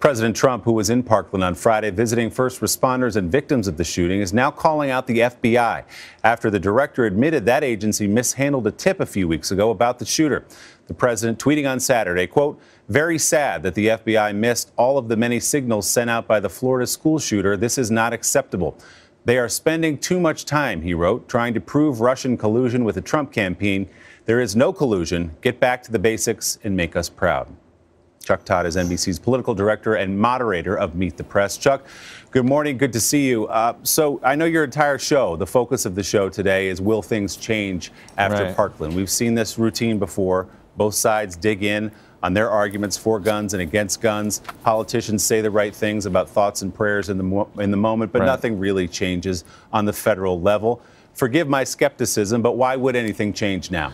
President Trump, who was in Parkland on Friday visiting first responders and victims of the shooting, is now calling out the FBI after the director admitted that agency mishandled a tip a few weeks ago about the shooter. The president tweeting on Saturday, quote, "Very sad that the FBI missed all of the many signals sent out by the Florida school shooter. This is not acceptable. They are spending too much time," he wrote, "trying to prove Russian collusion with the Trump campaign. There is no collusion. Get back to the basics and make us proud." Chuck Todd is NBC's political director and moderator of Meet the Press. Chuck, good morning. Good to see you. So I know your entire show, the focus of the show today is will things change after Parkland? We've seen this routine before. Both sides dig in on their arguments for guns and against guns. Politicians say the right things about thoughts and prayers in the moment, but nothing really changes on the federal level. Forgive my skepticism, but why would anything change now?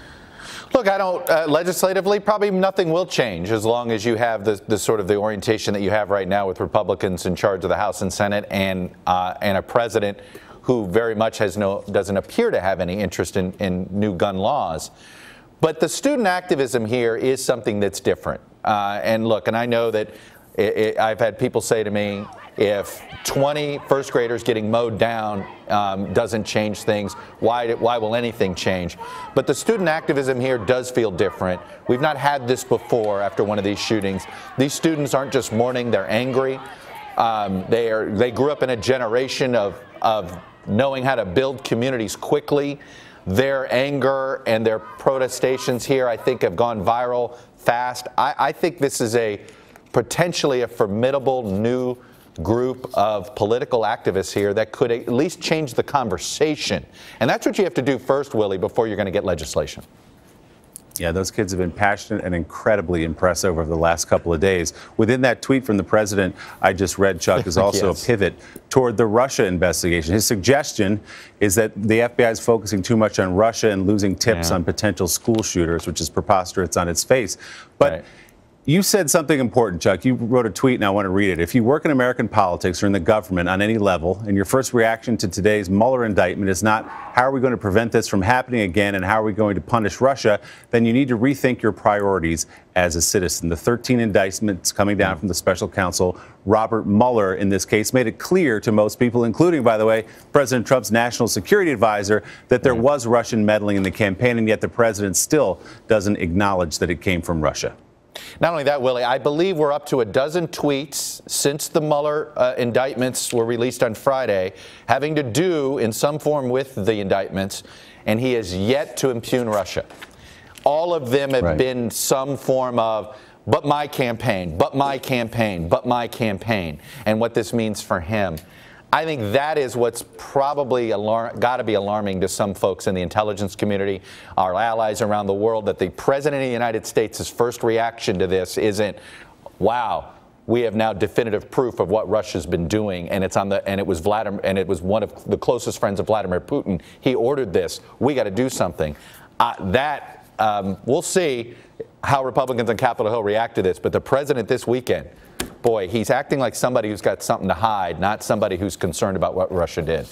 Look, I don't, legislatively, probably nothing will change as long as you have the sort of the orientation that you have right now with Republicans in charge of the House and Senate and a president who very much doesn't appear to have any interest in new gun laws. But the student activism here is something that's different. And look, and I know that I've had people say to me, if 20 first graders getting mowed down doesn't change things, why will anything change? But the student activism here does feel different. We've not had this before after one of these shootings. These students aren't just mourning, they're angry. They grew up in a generation of knowing how to build communities quickly. Their anger and their protestations here, I think, have gone viral fast. I think this is potentially a formidable new group of political activists here that could at least change the conversation. And that's what you have to do first, Willie, before you're going to get legislation. Yeah, those kids have been passionate and incredibly impressive over the last couple of days. Within that tweet from the president I just read, Chuck, is also yes. a pivot toward the Russia investigation. His suggestion is that the FBI is focusing too much on Russia and losing tips on potential school shooters, which is preposterous on its face. But you said something important, Chuck. You wrote a tweet, and I want to read it. If you work in American politics or in the government on any level, and your first reaction to today's Mueller indictment is not how are we going to prevent this from happening again and how are we going to punish Russia, then you need to rethink your priorities as a citizen. The 13 indictments coming down from the special counsel, Robert Mueller, in this case, made it clear to most people, including, by the way, President Trump's national security advisor, that there was Russian meddling in the campaign, and yet the president still doesn't acknowledge that it came from Russia. Not only that, Willie, I believe we're up to a dozen tweets since the Mueller indictments were released on Friday, having to do in some form with the indictments, and he has yet to impugn Russia. All of them have been some form of, but my campaign, but my campaign, but my campaign, and what this means for him. I think that is what's probably got to be alarming to some folks in the intelligence community, our allies around the world, that the President of the United States' first reaction to this isn't, wow, we have now definitive proof of what Russia's been doing, and it was one of the closest friends of Vladimir Putin. He ordered this. We got to do something. We'll see how Republicans on Capitol Hill react to this, but the president this weekend, boy, he's acting like somebody who's got something to hide, not somebody who's concerned about what Russia did.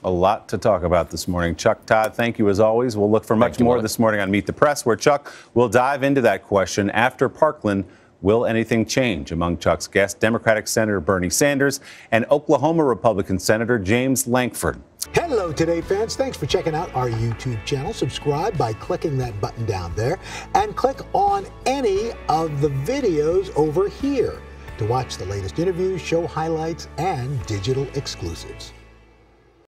A lot to talk about this morning. Chuck Todd, thank you as always. We'll look for much more this morning on Meet the Press, where Chuck will dive into that question. After Parkland, will anything change? Among Chuck's guests, Democratic Senator Bernie Sanders and Oklahoma Republican Senator James Lankford. Hello, Today fans. Thanks for checking out our YouTube channel. Subscribe by clicking that button down there and click on any of the videos over here to watch the latest interviews, show highlights, and digital exclusives.